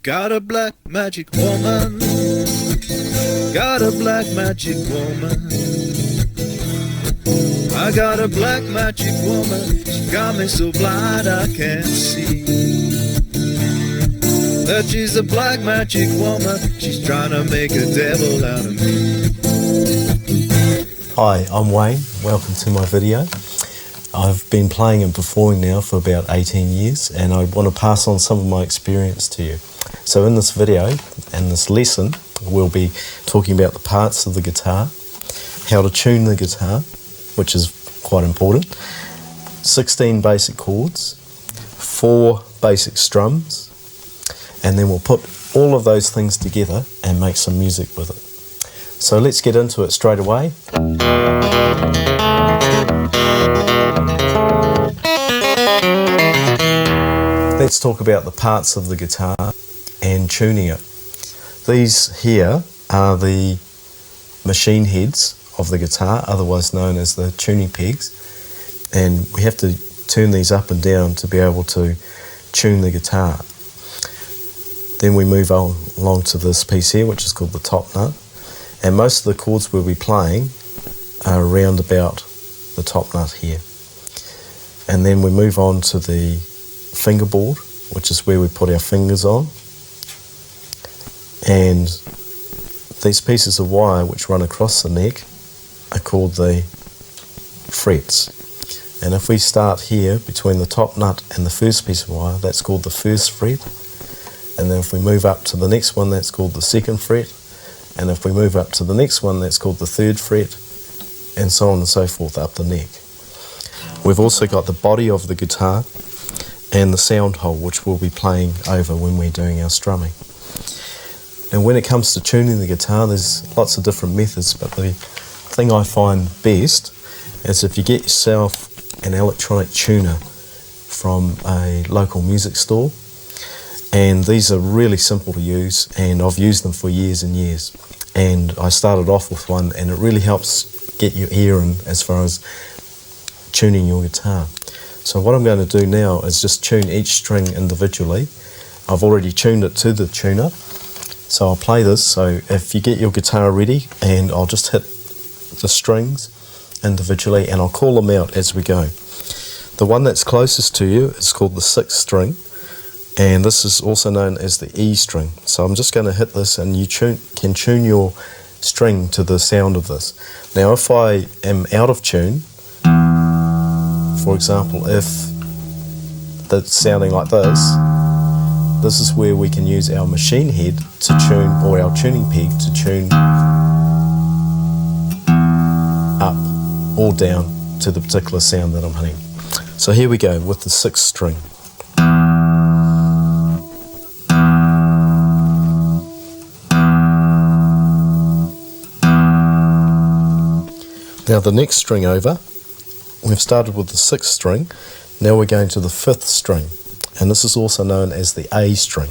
Got a black magic woman, got a black magic woman. I got a black magic woman, she got me so blind I can't see. That she's a black magic woman, she's trying to make a devil out of me. Hi, I'm Wayne, welcome to my video. I've been playing and performing now for about 18 years and I want to pass on some of my experience to you. So in this video and this lesson we'll be talking about the parts of the guitar, how to tune the guitar, which is quite important, 16 basic chords, 4 basic strums, and then we'll put all of those things together and make some music with it. So let's get into it straight away. Let's talk about the parts of the guitar and tuning it. These here are the machine heads of the guitar, otherwise known as the tuning pegs, and we have to turn these up and down to be able to tune the guitar. Then we move on along to this piece here, which is called the top nut, and most of the chords we'll be playing are around about the top nut here. And then we move on to the fingerboard, which is where we put our fingers on, and these pieces of wire which run across the neck are called the frets. And if we start here between the top nut and the first piece of wire, that's called the first fret. And then if we move up to the next one, that's called the second fret. And if we move up to the next one, that's called the third fret, and so on and so forth up the neck. We've also got the body of the guitar and the sound hole, which we'll be playing over when we're doing our strumming. And when it comes to tuning the guitar, there's lots of different methods, but the thing I find best is if you get yourself an electronic tuner from a local music store. And these are really simple to use, and I've used them for years and years. And I started off with one, and it really helps get your ear in as far as tuning your guitar. So what I'm going to do now is just tune each string individually. I've already tuned it to the tuner, so I'll play this. So if you get your guitar ready, and I'll just hit the strings individually, and I'll call them out as we go. The one that's closest to you is called the 6th string, and this is also known as the E string. So I'm just going to hit this, and you can tune your string to the sound of this. Now if I am out of tune, for example, if that's sounding like this is where we can use our machine head to tune, or our tuning peg to tune up or down to the particular sound that I'm hitting. So here we go with the 6th string. Now the next string over, we've started with the 6th string, now we're going to the 5th string, and this is also known as the A string.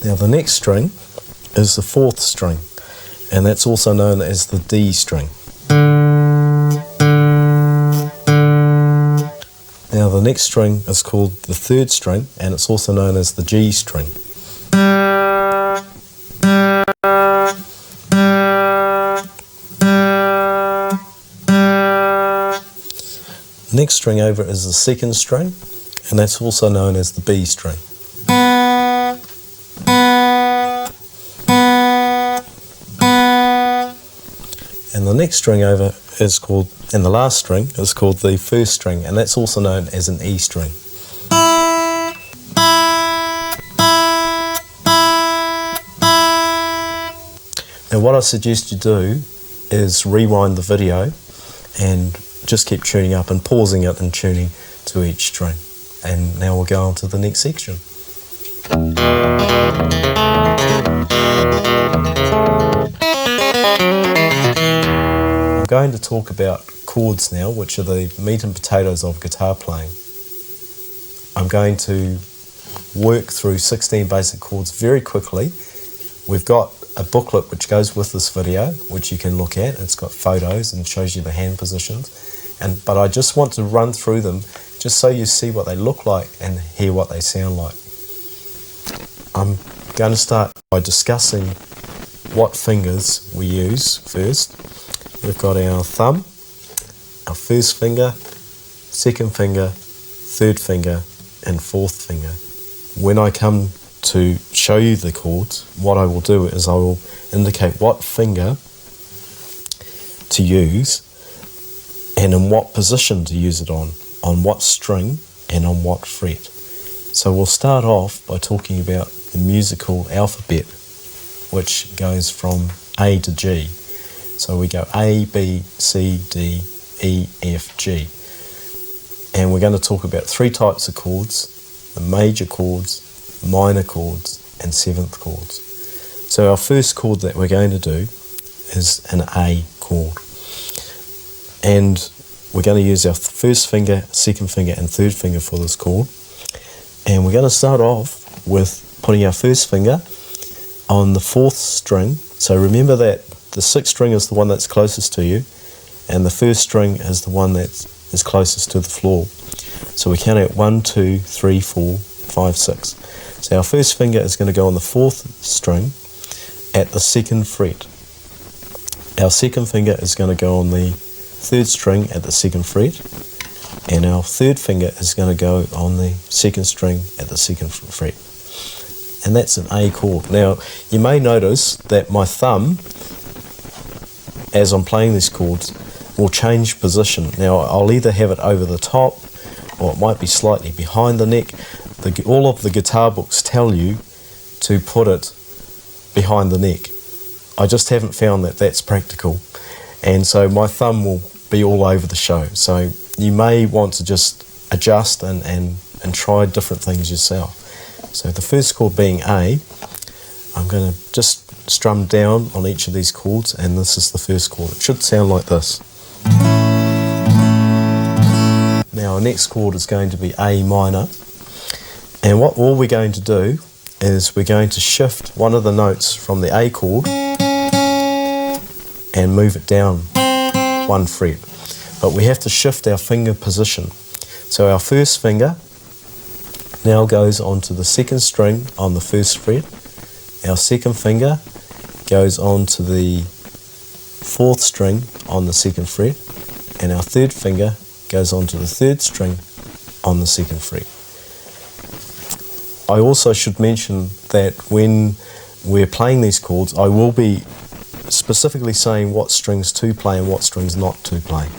Now the next string is the 4th string, and that's also known as the D string. Now the next string is called the 3rd string, and it's also known as the G string. Next string over is the 2nd string, and that's also known as the B string. And the next string over is called, and the last string is called the 1st string, and that's also known as an E string. Now what I suggest you do is rewind the video and just keep tuning up and pausing it and tuning to each string. And now we'll go on to the next section. I'm going to talk about chords now, which are the meat and potatoes of guitar playing. I'm going to work through 16 basic chords very quickly. We've got a booklet which goes with this video, which you can look at. It's got photos and shows you the hand positions. But I just want to run through them just so you see what they look like and hear what they sound like. I'm going to start by discussing what fingers we use first. We've got our thumb, our first finger, second finger, third finger, and fourth finger. When I come to show you the chords, what I will do is I will indicate what finger to use and in what position to use it on what string and on what fret. So we'll start off by talking about the musical alphabet, which goes from A to G. So we go A, B, C, D, E, F, G. And we're going to talk about three types of chords: the major chords, minor chords, and seventh chords. So our first chord that we're going to do is an A chord. And we're going to use our first finger, second finger, and third finger for this chord. And we're going to start off with putting our first finger on the fourth string. So remember that the sixth string is the one that's closest to you, and the first string is the one that is closest to the floor. So we count out 1, 2, 3, 4, 5, 6. So our first finger is going to go on the fourth string at the second fret. Our second finger is going to go on the third string at the second fret, and our third finger is going to go on the second string at the second fret. And that's an A chord. Now, you may notice that my thumb, as I'm playing these chords, will change position. Now, I'll either have it over the top, or it might be slightly behind the neck. All of the guitar books tell you to put it behind the neck. I just haven't found that that's practical. And so my thumb will be all over the show. So you may want to just adjust and try different things yourself. So the first chord being A, I'm going to just strum down on each of these chords, and this is the first chord. It should sound like this. Now our next chord is going to be A minor, and what all we're going to do is we're going to shift one of the notes from the A chord and move it down one fret. But we have to shift our finger position. So our first finger now goes onto the second string on the first fret. Our second finger goes onto the fourth string on the second fret, and our third finger goes onto the third string on the second fret. I also should mention that when we're playing these chords, I will be specifically saying what strings to play and what strings not to play.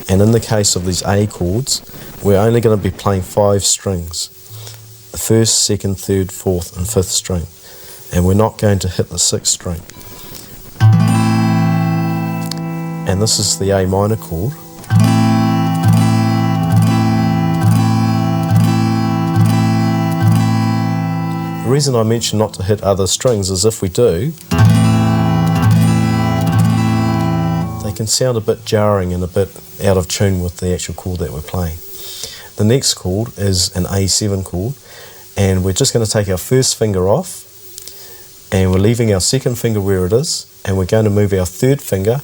And in the case of these A chords, we're only going to be playing 5 strings: the first, second, third, fourth, and fifth string. And we're not going to hit the sixth string. And this is the A minor chord. The reason I mention not to hit other strings is if we do, they can sound a bit jarring and a bit out of tune with the actual chord that we're playing. The next chord is an A7 chord, and we're just going to take our first finger off, and we're leaving our second finger where it is, and we're going to move our third finger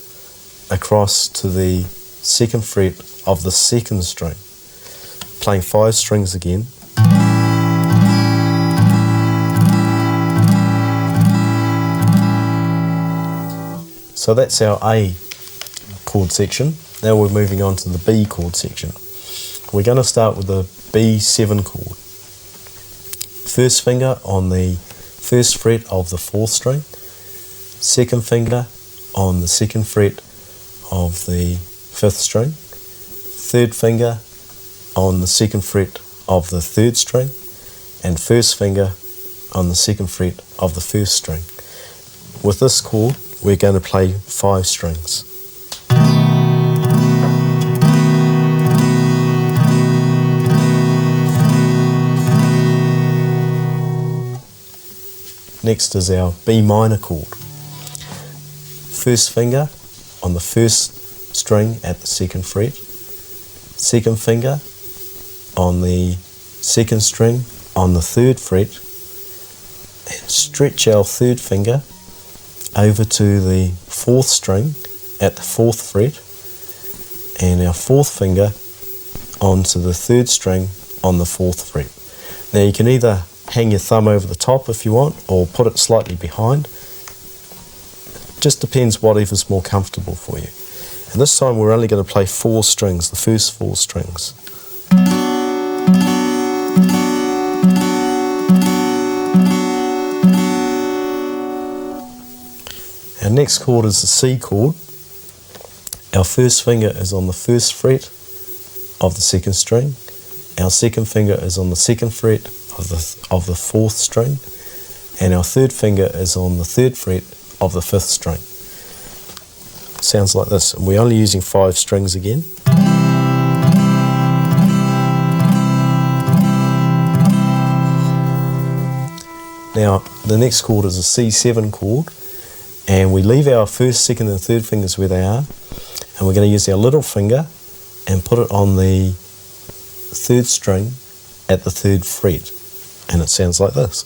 across to the second fret of the second string, playing 5 strings again. So that's our A chord section. Now we're moving on to the B chord section. We're going to start with the B7 chord. First finger on the first fret of the fourth string, second finger on the second fret of the fifth string, third finger on the second fret of the third string, and first finger on the second fret of the first string. With this chord, we're going to play 5 strings. Next is our B minor chord. First finger on the first string at the second fret, second finger on the second string on the third fret, and stretch our third finger over to the 4th string at the 4th fret, and our 4th finger onto the 3rd string on the 4th fret. Now you can either hang your thumb over the top if you want, or put it slightly behind. Just depends whatever's more comfortable for you. And this time we're only going to play 4 strings, the first 4 strings. Our next chord is the C chord. Our first finger is on the 1st fret of the 2nd string. Our second finger is on the 2nd fret of the 4th string. And our 3rd finger is on the 3rd fret of the 5th string. Sounds like this, and we're only using 5 strings again. Now the next chord is a C7 chord, and we leave our 1st, 2nd and 3rd fingers where they are, and we're going to use our little finger and put it on the 3rd string at the 3rd fret, and it sounds like this.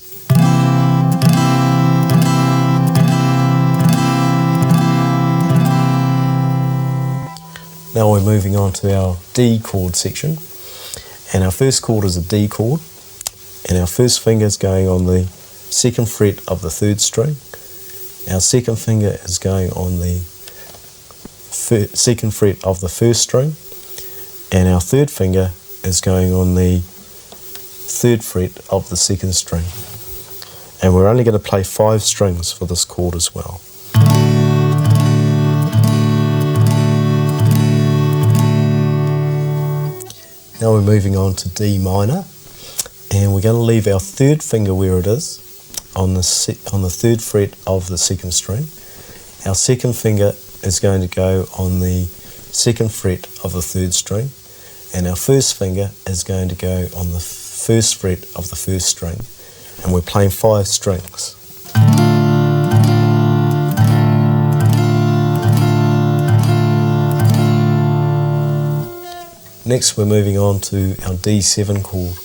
Now we're moving on to our D chord section, and our first chord is a D chord, and our first finger is going on the 2nd fret of the 3rd string. Our second finger is going on the 2nd fret of the 1st string, and our 3rd finger is going on the 3rd fret of the 2nd string. And we're only going to play 5 strings for this chord as well. Now we're moving on to D minor, and we're going to leave our 3rd finger where it is on the 3rd fret of the 2nd string. Our second finger is going to go on the 2nd fret of the 3rd string, and our first finger is going to go on the 1st fret of the 1st string, and we're playing 5 strings. Next we're moving on to our D7 chord,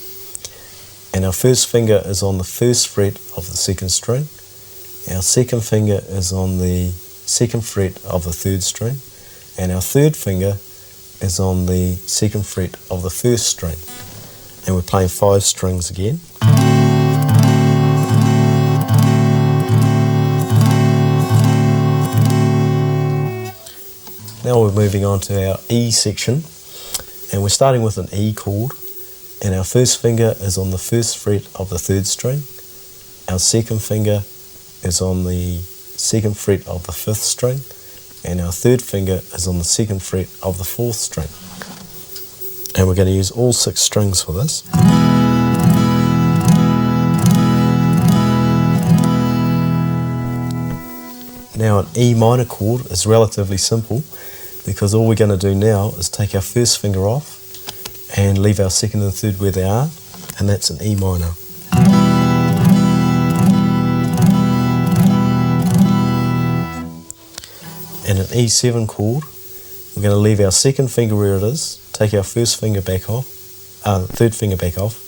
and our first finger is on the 1st fret of the 2nd string, our second finger is on the 2nd fret of the 3rd string, and our 3rd finger is on the 2nd fret of the 1st string, and we're playing 5 strings again. Now we're moving on to our E section, and we're starting with an E chord, and our first finger is on the 1st fret of the 3rd string, our second finger is on the 2nd fret of the 5th string, and our 3rd finger is on the 2nd fret of the 4th string. And we're going to use all 6 strings for this. Now an E minor chord is relatively simple, because all we're going to do now is take our first finger off and leave our second and third where they are, and that's an E minor. And an E7 chord, we're going to leave our second finger where it is, take our first finger back off, third finger back off,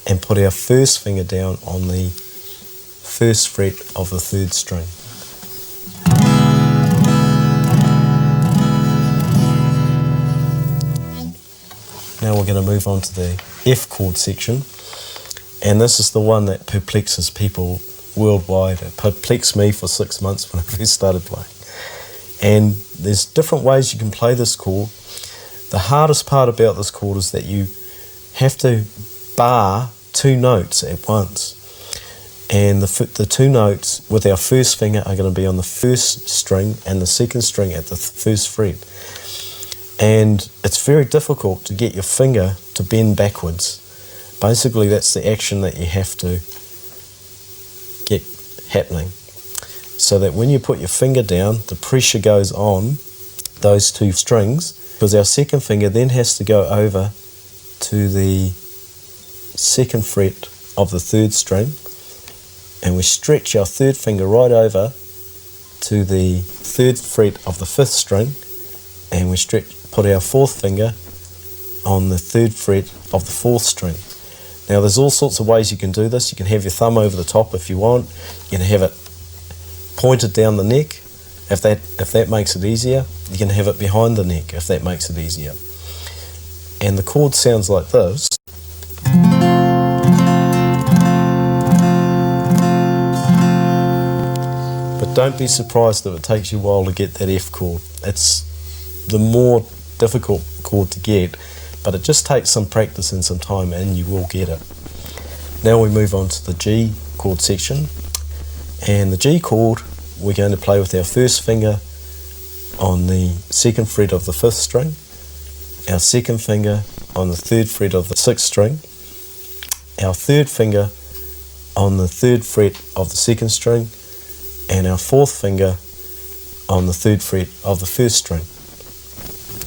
and put our first finger down on the 1st fret of the 3rd string. Now we're going to move on to the F chord section, and this is the one that perplexes people worldwide. It perplexed me for 6 months when I first started playing. And there's different ways you can play this chord. The hardest part about this chord is that you have to bar 2 notes at once. And the 2 notes with our first finger are going to be on the 1st string and the 2nd string at the 1st fret. And it's very difficult to get your finger to bend backwards. Basically, that's the action that you have to get happening. So that when you put your finger down, the pressure goes on those 2 strings, because our second finger then has to go over to the 2nd fret of the 3rd string, and we stretch our 3rd finger right over to the 3rd fret of the 5th string, and we put our 4th finger on the 3rd fret of the 4th string. Now there's all sorts of ways you can do this. You can have your thumb over the top if you want. You can have it pointed down the neck. If that makes it easier, you can have it behind the neck if that makes it easier. And the chord sounds like this. But don't be surprised if it takes you a while to get that F chord. It's the more difficult chord to get, but it just takes some practice and some time and you will get it. Now we move on to the G chord section, and the G chord we're going to play with our first finger on the second fret of the 5th string, our second finger on the 3rd fret of the 6th string, our third finger on the 3rd fret of the 2nd string, and our 4th finger on the 3rd fret of the 1st string.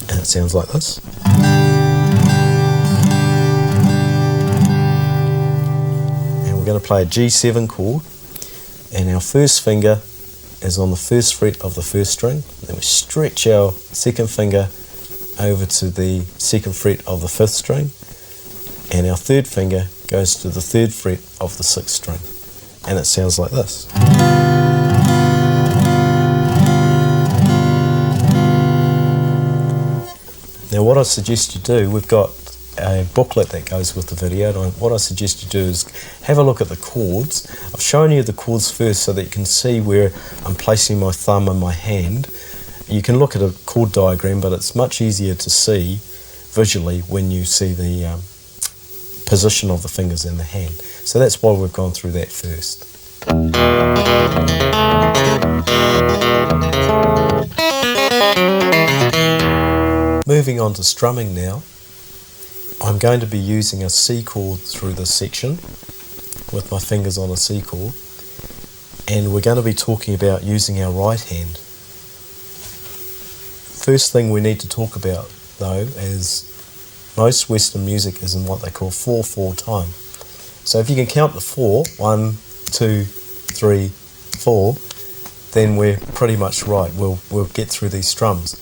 And it sounds like this. And we're going to play a G7 chord, and our first finger is on the 1st fret of the 1st string. Then we stretch our second finger over to the 2nd fret of the 5th string, and our third finger goes to the 3rd fret of the 6th string. And it sounds like this. Now what I suggest you do, we've got a booklet that goes with the video, and what I suggest you do is have a look at the chords. I've shown you the chords first so that you can see where I'm placing my thumb and my hand. You can look at a chord diagram, but it's much easier to see visually when you see the position of the fingers in the hand. So that's why we've gone through that first. Moving on to strumming now, I'm going to be using a C chord through this section with my fingers on a C chord, and we're going to be talking about using our right hand. First thing we need to talk about though is most Western music is in what they call 4/4 time. So if you can count the 4, 1, 2, 3, 4, then we're pretty much right. We'll get through these strums.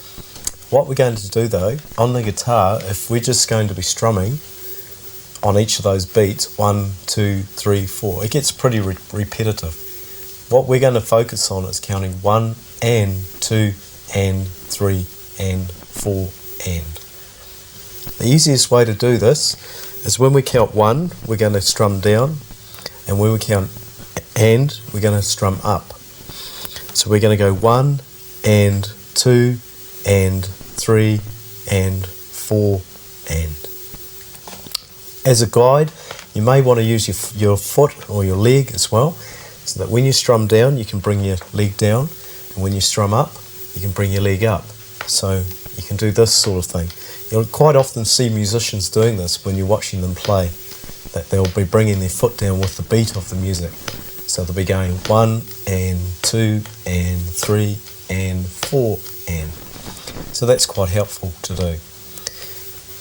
What we're going to do though, on the guitar, if we're just going to be strumming on each of those beats, 1, 2, 3, 4, it gets pretty repetitive. What we're going to focus on is counting 1 and 2 and 3 and 4 and. The easiest way to do this is when we count 1, we're going to strum down, and when we count and, we're going to strum up. So we're going to go 1 and 2 and 3 and 4 and. As a guide, you may want to use your foot or your leg as well, so that when you strum down you can bring your leg down, and when you strum up you can bring your leg up. So you can do this sort of thing. You'll quite often see musicians doing this when you're watching them play, that they'll be bringing their foot down with the beat of the music. So they'll be going 1 and 2 and 3 and 4 and. So that's quite helpful to do.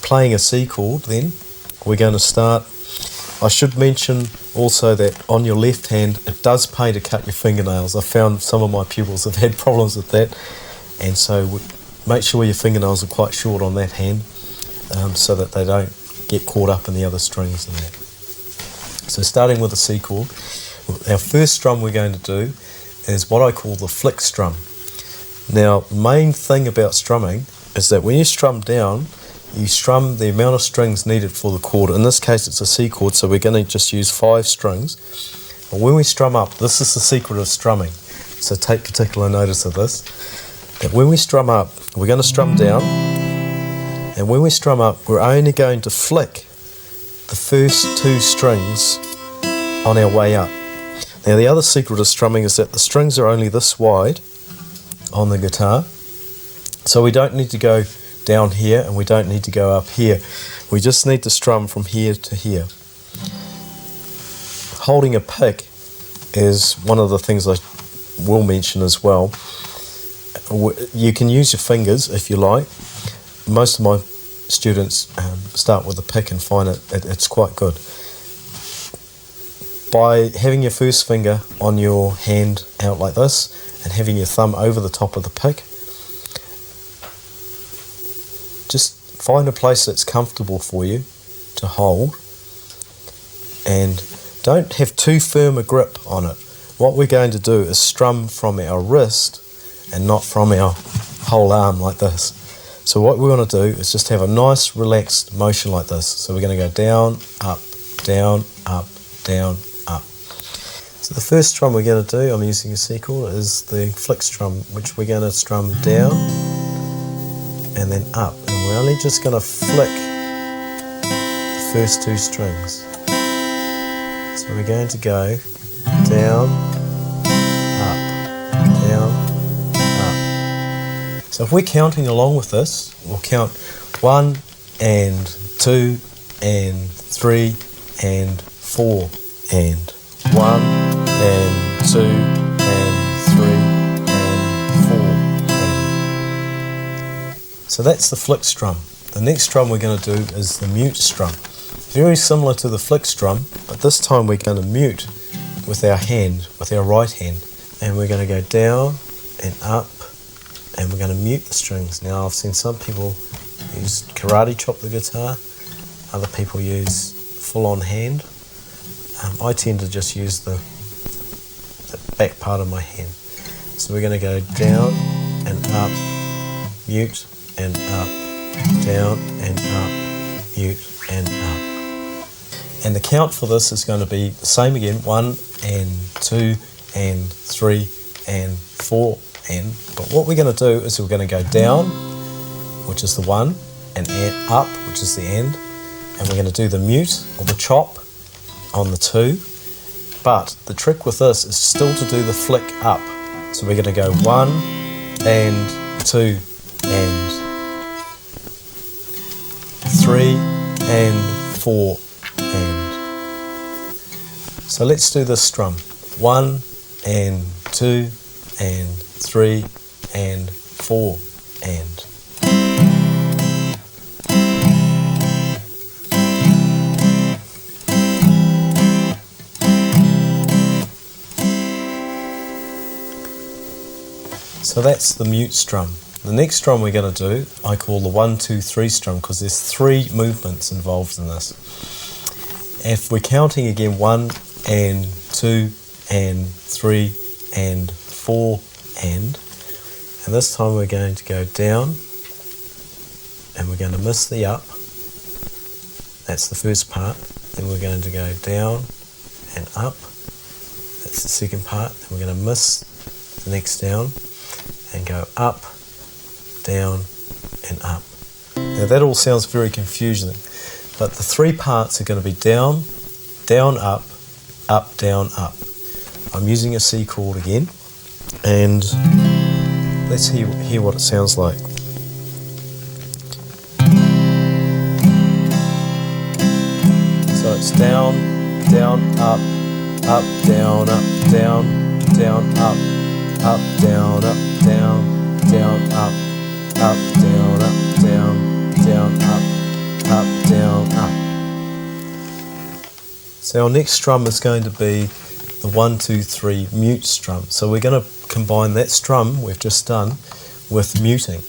Playing a C chord then, we're going to start. I should mention also that on your left hand it does pay to cut your fingernails. I found some of my pupils have had problems with that, and so make sure your fingernails are quite short on that hand, so that they don't get caught up in the other strings and that. So starting with a C chord, our first strum we're going to do is what I call the flick strum. Now, the main thing about strumming is that when you strum down, you strum the amount of strings needed for the chord. In this case it's a C chord, so we're going to just use 5 strings. But when we strum up, this is the secret of strumming, so take particular notice of this, that when we strum up, we're going to strum down, and when we strum up, we're only going to flick the first 2 strings on our way up. Now the other secret of strumming is that the strings are only this wide on the guitar, so we don't need to go down here and we don't need to go up here. We just need to strum from here to here. Holding a pick is one of the things I will mention as well. You can use your fingers if you like. Most of my students start with a pick and find it's quite good. By having your first finger on your hand out like this and having your thumb over the top of the pick, just find a place that's comfortable for you to hold, and don't have too firm a grip on it. what we're going to do is strum from our wrist and not from our whole arm like this. So what we want to do is just have a nice relaxed motion like this. So we're going to go down, up, down, up, down, up. So the first strum we're going to do, I'm using a C chord, is the flick strum, which we're going to strum down and then up. And we're only just going to flick the first two strings. So we're going to go down, up, down, up. So if we're counting along with this, we'll count 1 and 2 and 3 and 4 and 1 and 2 and 3 and 4 and. So that's the flick strum. The next strum we're going to do is the mute strum. Very similar to the flick strum, but this time we're going to mute with our hand, with our right hand. And we're going to go down and up, and we're going to mute the strings. Now I've seen some people use karate chop the guitar, other people use full on hand. I tend to just use the back part of my hand. So we're going to go down and up, mute and up, down and up, mute and up. And the count for this is going to be the same again, 1 and 2 and 3 and 4 and. But what we're going to do is we're going to go down, which is the 1, and up, which is the and we're going to do the mute or the chop on the 2. But the trick with this is still to do the flick up. So we're going to go 1 and 2 and 3 and 4 and. So let's do this strum. 1 and 2 and 3 and 4 and. So that's the mute strum. The next strum we're going to do, I call the 1, 2, 3 strum, because there's 3 movements involved in this. If we're counting again 1 and 2 and 3 and 4 and this time we're going to go down and we're going to miss the up. That's the first part. Then we're going to go down and up. That's the second part. Then we're going to miss the next down and go up, down and up. Now that all sounds very confusing, but the 3 parts are going to be down, down, up, down, up. I'm using a C chord again, and let's hear what it sounds like. So it's down, down, up, down, down, down, up, down, down, down, up, down, down, down, up, down, up. So our next strum is going to be the 1, 2, 3 mute strum. So we're going to combine that strum we've just done with muting.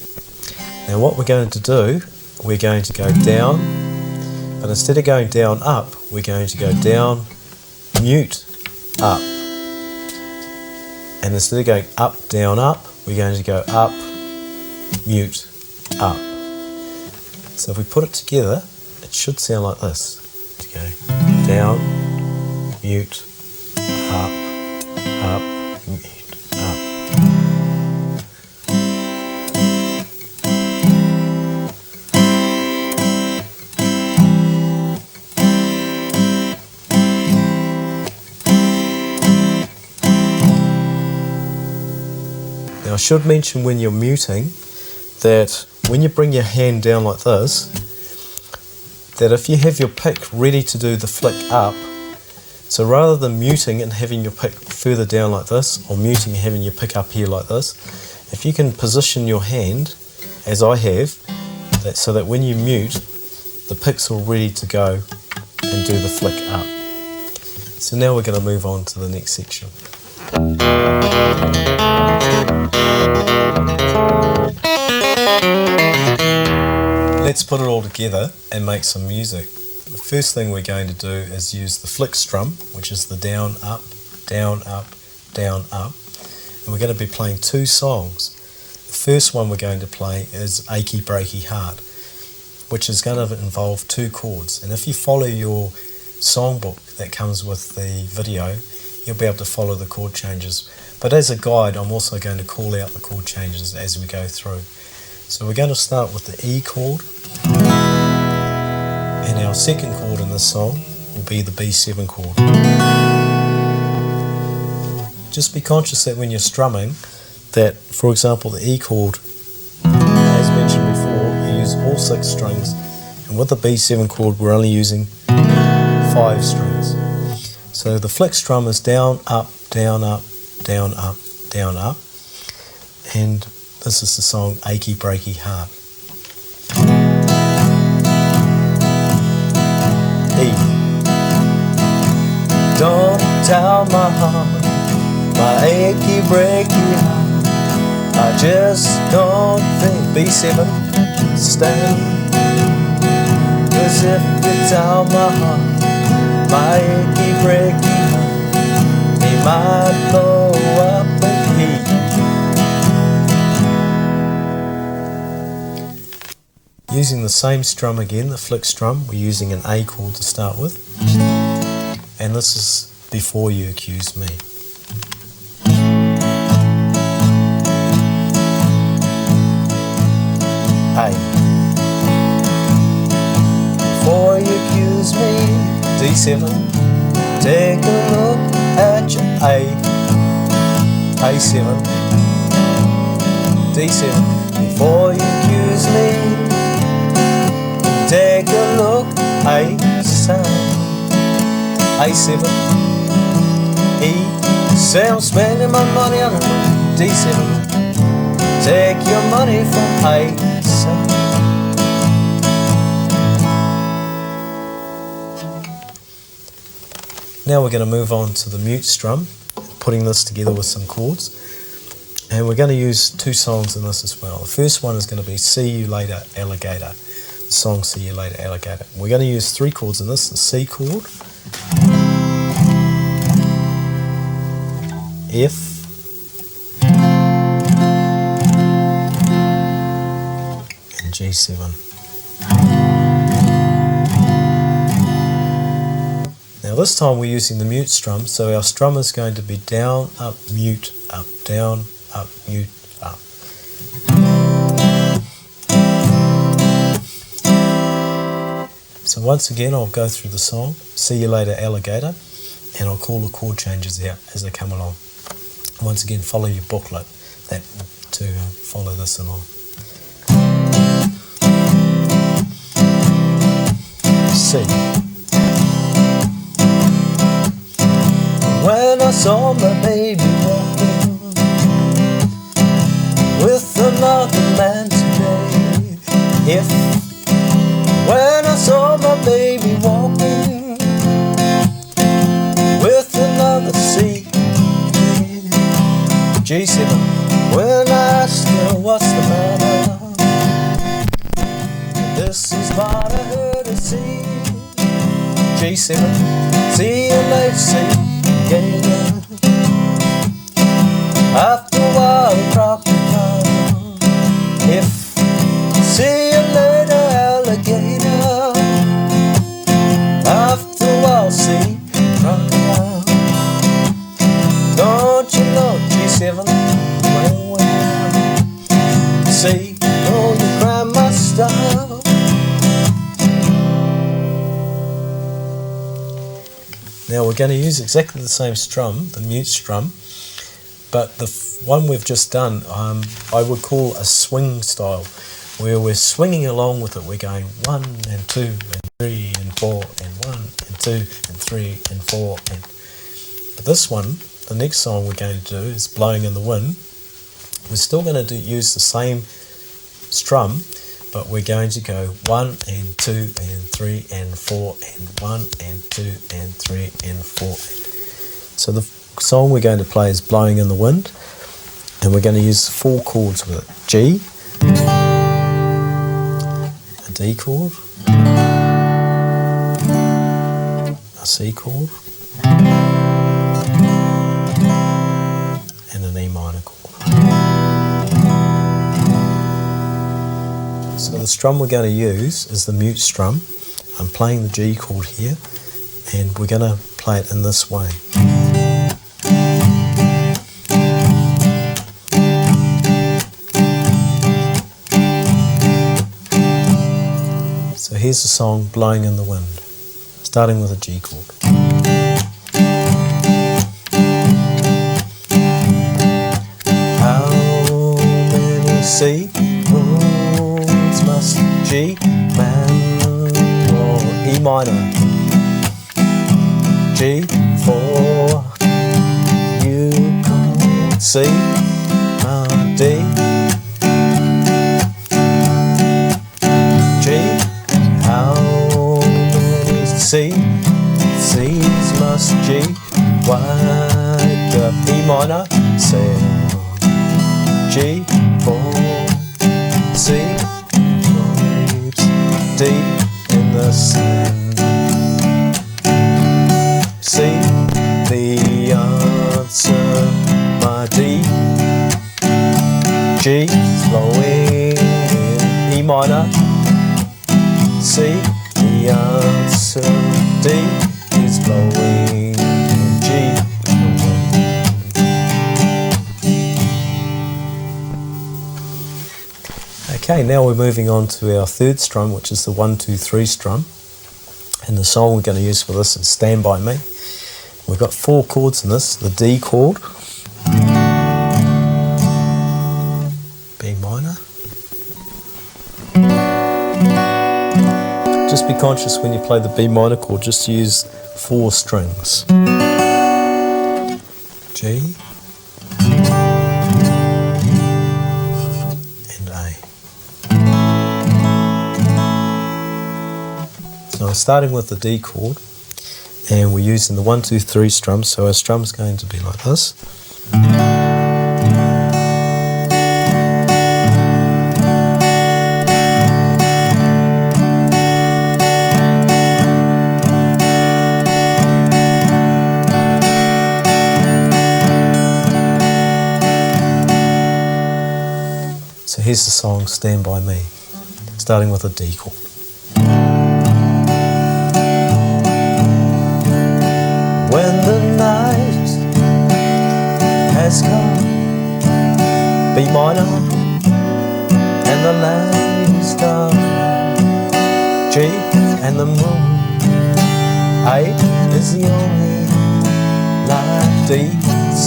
Now what we're going to do, we're going to go down, but instead of going down, up, we're going to go down, mute, up. And instead of going up, down, up, we're going to go up, mute, up. So if we put it together, it should sound like this. To go down, mute, up, mute, up. Now I should mention when you're muting that when you bring your hand down like this, that if you have your pick ready to do the flick up, so rather than muting and having your pick further down like this, or muting and having your pick up here like this, if you can position your hand, as I have, so that when you mute, the pick's all ready to go and do the flick up. So now we're going to move on to the next section. Let's put it all together and make some music. The first thing we're going to do is use the flick strum, which is the down, up, down, up. And we're going to be playing two songs. The first one we're going to play is Achy Breaky Heart, which is going to involve two chords. And if you follow your songbook that comes with the video, you'll be able to follow the chord changes. But as a guide, I'm also going to call out the chord changes as we go through. So we're going to start with the E chord, and our second chord in this song will be the B7 chord. Just be conscious that when you're strumming, that, for example, the E chord, as mentioned before, you use all 6 strings, and with the B7 chord we're only using 5 strings. So the flick strum is down, up, down, up, down, up, down, up, and this is the song Achy Breaky Heart. E. Don't tell my heart, my achy breaky heart, I just don't think. B7, stand. 'Cause if you tell my heart, my achy breaky heart, he might blow up in heat. Using the same strum again, the flick strum, we're using an A chord to start with, and this is Before You Accuse Me. A. Before you accuse me, D7, take a look at your A. A7, D7, before you accuse me, take a look, A7, A7, E. Say I'm spending my money on a D7, take your money from A7. Now we're going to move on to the mute strum, putting this together with some chords, and we're going to use 2 songs in this as well. The first one is going to be See You Later Alligator, the song See You Later Alligator. We're going to use 3 chords in this: the C chord, F, and G7. Now this time we're using the mute strum, so our strum is going to be down, up, mute, up, down, up, mute, up. So once again I'll go through the song, See You Later Alligator, and I'll call the chord changes out as they come along. Once again, follow your booklet to follow this along. C. When I saw my baby walking with another man today. If when I saw my baby walking with another C. G7. When I asked her what's the matter, this is what I heard her say. G7. See you later, see. Yeah. After a while, crocodile. If see you later, alligator. After a while, see crocodile. Don't you know, G7? Well, see, oh, you cry my style. Now we're going to use exactly the same strum, the mute strum, but the one we've just done, I would call a swing style, where we're swinging along with it. We're going 1 and 2 and 3 and 4 and 1 and 2 and 3 and 4. But this one, the next song we're going to do is Blowing in the Wind. We're still going to use the same strum, but we're going to go 1 and 2 and 3 and 4 and 1 and 2 and 3 and 4. So the song we're going to play is Blowing in the Wind, and we're going to use 4 chords with it. G, a D chord, a C chord, B minor chord. So the strum we're going to use is the mute strum. I'm playing the G chord here, and we're going to play it in this way. So here's the song Blowing in the Wind, starting with a G chord. How many sea worlds must G man or E minor G for you can't see D G. How many C's must G wake up E minor say G for C waves deep in the sand. C the answer my D G flowing in E minor. C the answer D is blowing in G. Okay, now we're moving on to our third strum, which is the 1, 2, 3 strum. And the song we're going to use for this is Stand By Me. We've got 4 chords in this: the D chord, B minor. Just be conscious when you play the B minor chord, just use 4 strings. G and A. So I'm starting with the D chord, and we're using the 1, 2, 3 strum, so our strum is going to be like this. So here's the song Stand By Me, starting with a D chord. When the night has come, B minor, and the land is dark, G and the moon, A is the only light, D, C,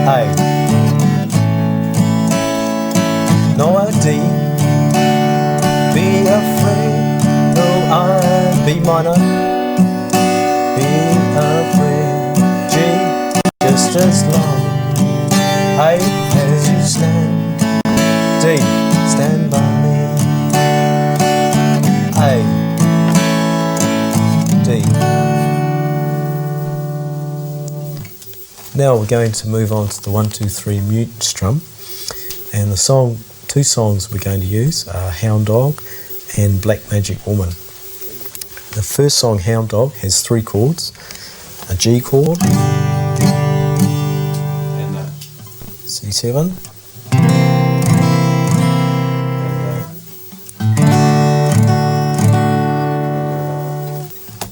A. No D, be afraid, no I, B minor, be afraid, G, just as long, A, as you stand, D, stand by me, A, D. Now we're going to move on to the 1, 2, 3 mute strum, and the song, 2 songs we're going to use are Hound Dog and Black Magic Woman. The first song, Hound Dog, has 3 chords: a G chord, C7,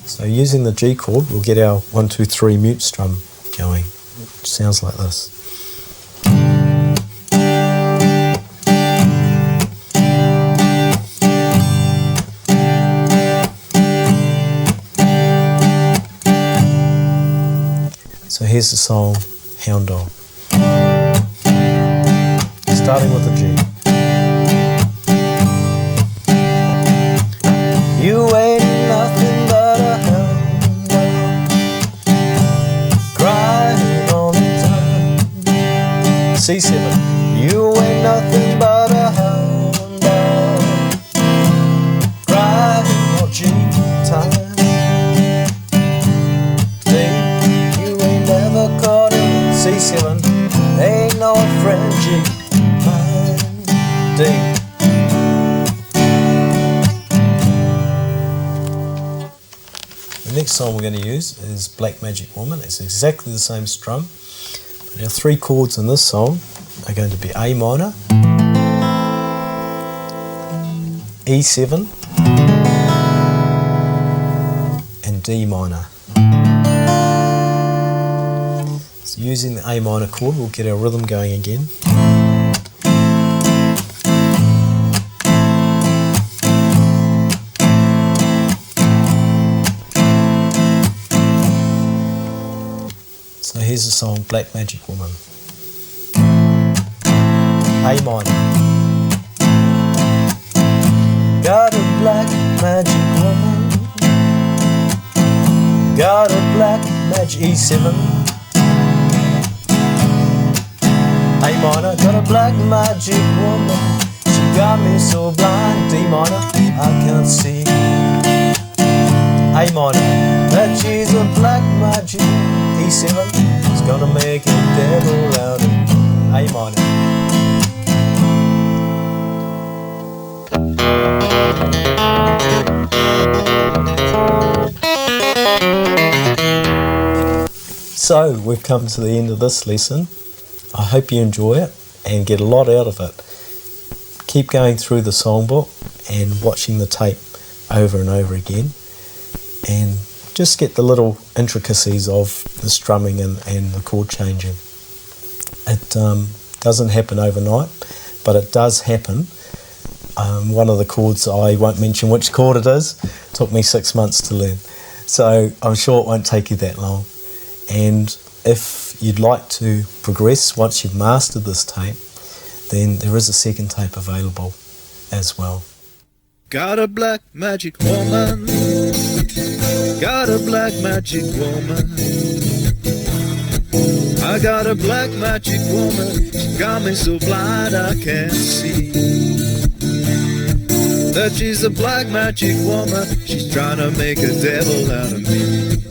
so using the G chord we'll get our 1, 2, 3 mute strum going, which sounds like this. So here's the song Hound Dog, starting with a G. You ain't nothing but a hound dog, crying all the time. C7. You ain't nothing but a hound dog, crying all G time. C7, ain't no friend, G, mine, D. The next song we're going to use is Black Magic Woman. It's exactly the same strum, Now 3 chords in this song are going to be A minor, E7 and D minor. So using the A minor chord we'll get our rhythm going again. So here's the song Black Magic Woman. A minor. Got a black magic woman, got a black magic E7. A minor, got a black magic woman, she got me so blind. D minor, I can't see. A minor, that she's a black magic. E7, it's gonna make a devil out of A minor. So we've come to the end of this lesson. I hope you enjoy it and get a lot out of it. Keep going through the songbook and watching the tape over and over again, and just get the little intricacies of the strumming and the chord changing. It doesn't happen overnight, but it does happen. One of the chords, I won't mention which chord it is, took me 6 months to learn. So I'm sure it won't take you that long. And if you'd like to progress once you've mastered this tape, then there is a second tape available as well. Got a black magic woman, got a black magic woman, I got a black magic woman, she got me so blind I can't see. That she's a black magic woman, she's trying to make a devil out of me.